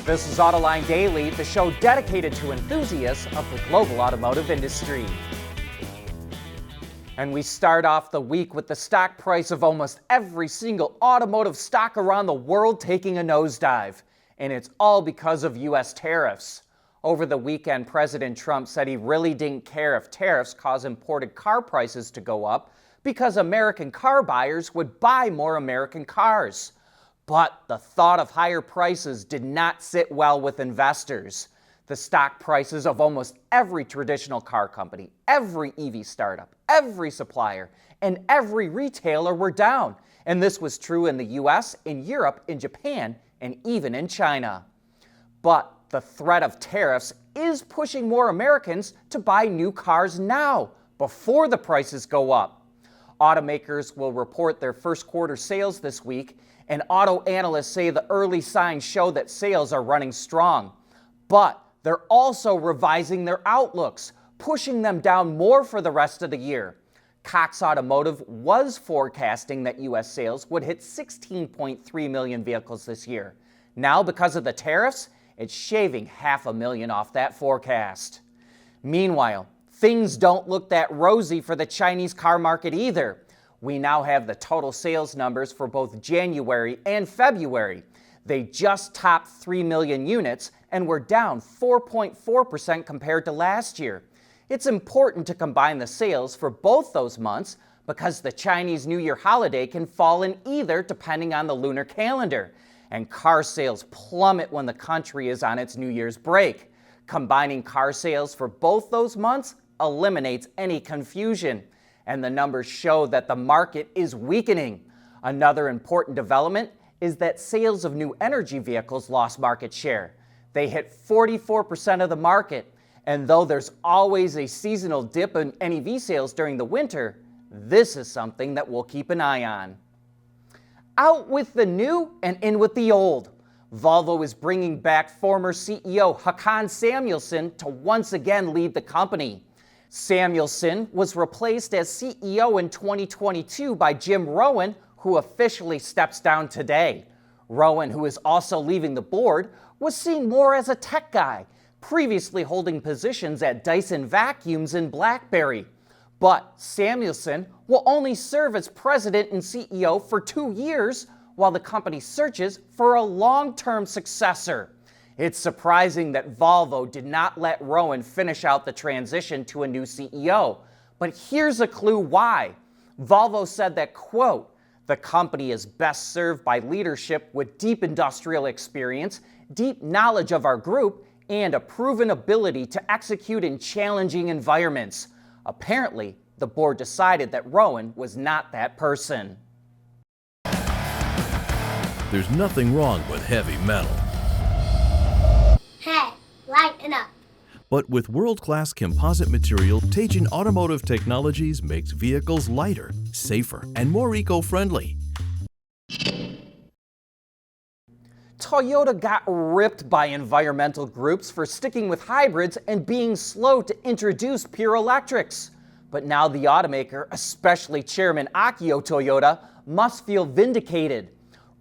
This is Autoline Daily, the show dedicated to enthusiasts of the global automotive industry. And we start off the week with the stock price of almost every single automotive stock around the world taking a nosedive. And it's all because of U.S. tariffs. Over the weekend, President Trump said he really didn't care if tariffs cause imported car prices to go up because American car buyers would buy more American cars. But the thought of higher prices did not sit well with investors. The stock prices of almost every traditional car company, every EV startup, every supplier, and every retailer were down. And this was true in the US, in Europe, in Japan, and even in China. But the threat of tariffs is pushing more Americans to buy new cars now, before the prices go up. Automakers will report their first quarter sales this week, and auto analysts say the early signs show that sales are running strong. But they're also revising their outlooks, pushing them down more for the rest of the year. Cox Automotive was forecasting that U.S. sales would hit 16.3 million vehicles this year. Now, because of the tariffs, it's shaving 500,000 off that forecast. Meanwhile, things don't look that rosy for the Chinese car market either. We now have the total sales numbers for both January and February. They just topped 3 million units and were down 4.4% compared to last year. It's important to combine the sales for both those months because the Chinese New Year holiday can fall in either depending on the lunar calendar. And car sales plummet when the country is on its New Year's break. Combining car sales for both those months eliminates any confusion. And the numbers show that the market is weakening. Another important development is that sales of new energy vehicles lost market share. They hit 44% of the market. And though there's always a seasonal dip in NEV sales during the winter, this is something that we'll keep an eye on. Out with the new and in with the old. Volvo is bringing back former CEO Håkan Samuelsson to once again lead the company. Samuelsson was replaced as CEO in 2022 by Jim Rowan, who officially steps down today. Rowan, who is also leaving the board, was seen more as a tech guy, previously holding positions at Dyson Vacuums and BlackBerry. But Samuelsson will only serve as president and CEO for 2 years while the company searches for a long-term successor. It's surprising that Volvo did not let Rowan finish out the transition to a new CEO. But here's a clue why. Volvo said that, quote, "The company is best served by leadership with deep industrial experience, deep knowledge of our group, and a proven ability to execute in challenging environments." Apparently, the board decided that Rowan was not that person. There's nothing wrong with heavy metal. Hey, lighten up. But with world-class composite material, Teijin Automotive Technologies makes vehicles lighter, safer, and more eco-friendly. Toyota got ripped by environmental groups for sticking with hybrids and being slow to introduce pure electrics. But now the automaker, especially Chairman Akio Toyoda, must feel vindicated.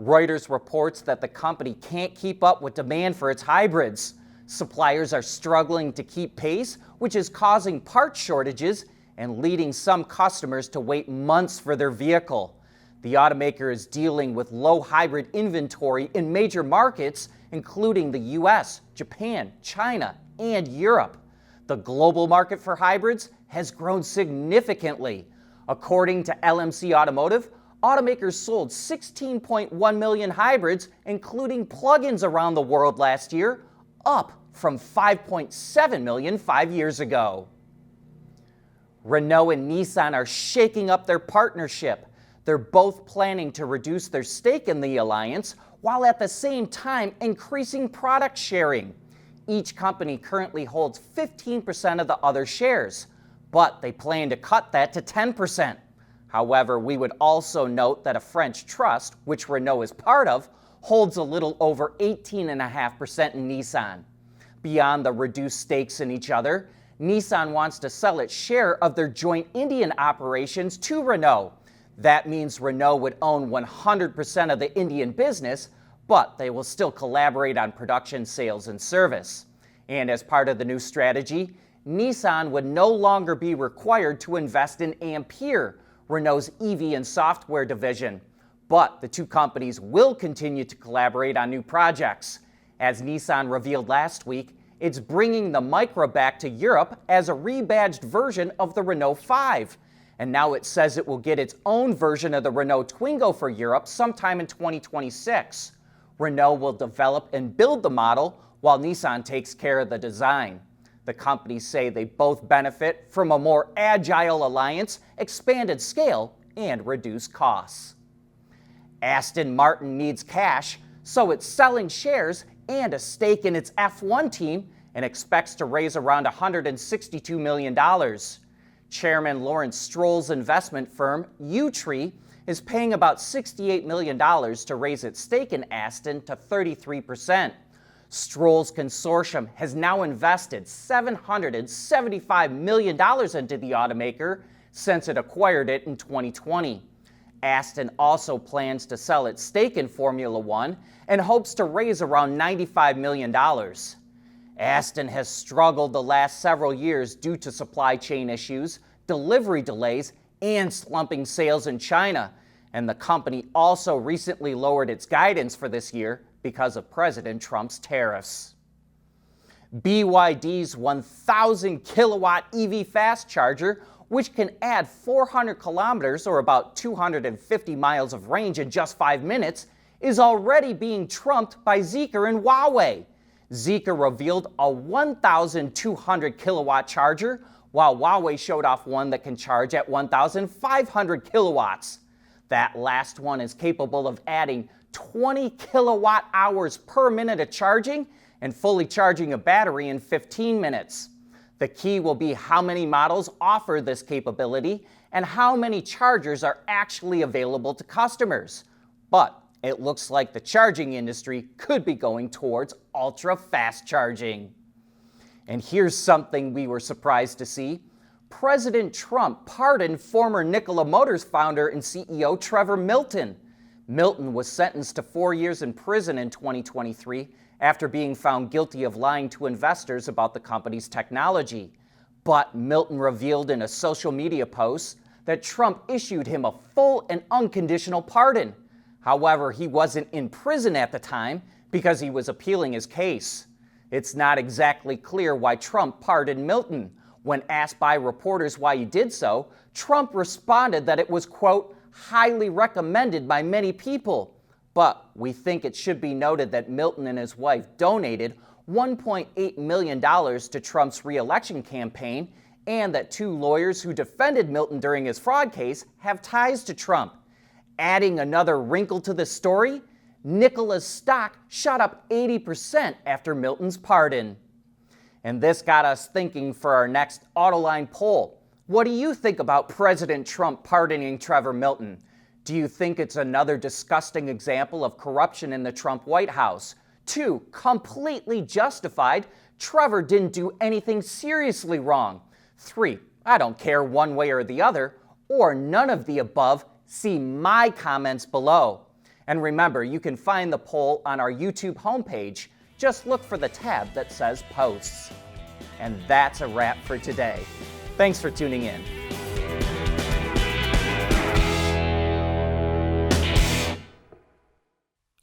Reuters reports that the company can't keep up with demand for its hybrids. Suppliers are struggling to keep pace, which is causing part shortages and leading some customers to wait months for their vehicle. The automaker is dealing with low hybrid inventory in major markets, including the US, Japan, China, and Europe. The global market for hybrids has grown significantly. According to LMC Automotive, automakers sold 16.1 million hybrids, including plug-ins around the world last year, up from 5.7 million 5 years ago. Renault and Nissan are shaking up their partnership. They're both planning to reduce their stake in the alliance, while at the same time increasing product sharing. Each company currently holds 15% of the other shares, but they plan to cut that to 10%. However, we would also note that a French trust, which Renault is part of, holds a little over 18.5% in Nissan. Beyond the reduced stakes in each other, Nissan wants to sell its share of their joint Indian operations to Renault. That means Renault would own 100% of the Indian business, but they will still collaborate on production, sales, and service. And as part of the new strategy, Nissan would no longer be required to invest in Ampere, Renault's EV and software division. But the two companies will continue to collaborate on new projects. As Nissan revealed last week, it's bringing the Micra back to Europe as a rebadged version of the Renault 5. And now it says it will get its own version of the Renault Twingo for Europe sometime in 2026. Renault will develop and build the model while Nissan takes care of the design. The companies say they both benefit from a more agile alliance, expanded scale, and reduced costs. Aston Martin needs cash, so it's selling shares and a stake in its F1 team and expects to raise around $162 million. Chairman Lawrence Stroll's investment firm, U-Tree, is paying about $68 million to raise its stake in Aston to 33%. Stroll's consortium has now invested $775 million into the automaker since it acquired it in 2020. Aston also plans to sell its stake in Formula One and hopes to raise around $95 million. Aston has struggled the last several years due to supply chain issues, delivery delays, and slumping sales in China. And the company also recently lowered its guidance for this year because of President Trump's tariffs. BYD's 1,000 kilowatt EV fast charger, which can add 400 kilometers or about 250 miles of range in just 5 minutes, is already being trumped by Zeekr and Huawei. Zeekr revealed a 1,200 kilowatt charger, while Huawei showed off one that can charge at 1,500 kilowatts. That last one is capable of adding 20 kilowatt hours per minute of charging and fully charging a battery in 15 minutes. The key will be how many models offer this capability and how many chargers are actually available to customers. But it looks like the charging industry could be going towards ultra-fast charging. And here's something we were surprised to see. President Trump pardoned former Nikola Motors founder and CEO Trevor Milton. Milton was sentenced to 4 years in prison in 2023 after being found guilty of lying to investors about the company's technology. But Milton revealed in a social media post that Trump issued him a full and unconditional pardon. However, he wasn't in prison at the time because he was appealing his case. It's not exactly clear why Trump pardoned Milton. When asked by reporters why he did so, Trump responded that it was, quote, highly recommended by many people. But we think it should be noted that Milton and his wife donated $1.8 million to Trump's re-election campaign, and that 2 lawyers who defended Milton during his fraud case have ties to Trump. Adding another wrinkle to the story, Nikola's stock shot up 80% after Milton's pardon. And this got us thinking for our next Autoline poll. What do you think about President Trump pardoning Trevor Milton? Do you think it's another disgusting example of corruption in the Trump White House? 2, completely justified. Trevor didn't do anything seriously wrong. 3, I don't care one way or the other. Or none of the above. See my comments below. And remember, you can find the poll on our YouTube homepage. Just look for the tab that says Posts. And that's a wrap for today. Thanks for tuning in.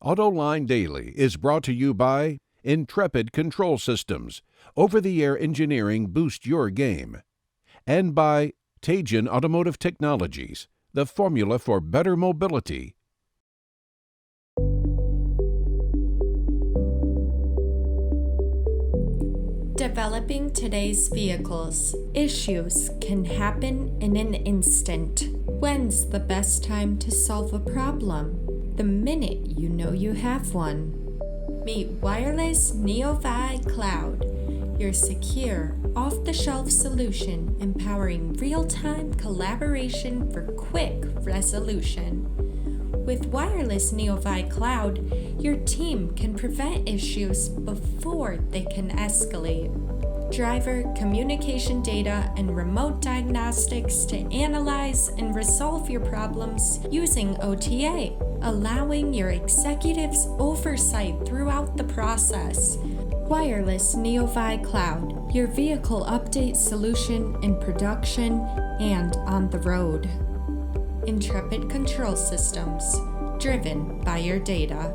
Autoline Daily is brought to you by Intrepid Control Systems. Over-the-air engineering boost your game. And by Teijin Automotive Technologies, the formula for better mobility. Developing today's vehicles. Issues can happen in an instant. When's the best time to solve a problem? The minute you know you have one. Meet Wireless Neovi Cloud, your secure, off-the-shelf solution empowering real-time collaboration for quick resolution. With Wireless Neovi Cloud, your team can prevent issues before they can escalate. Driver communication data and remote diagnostics to analyze and resolve your problems using OTA, allowing your executives oversight throughout the process. Wireless Neovi Cloud, your vehicle update solution in production and on the road. Intrepid Control Systems, driven by your data.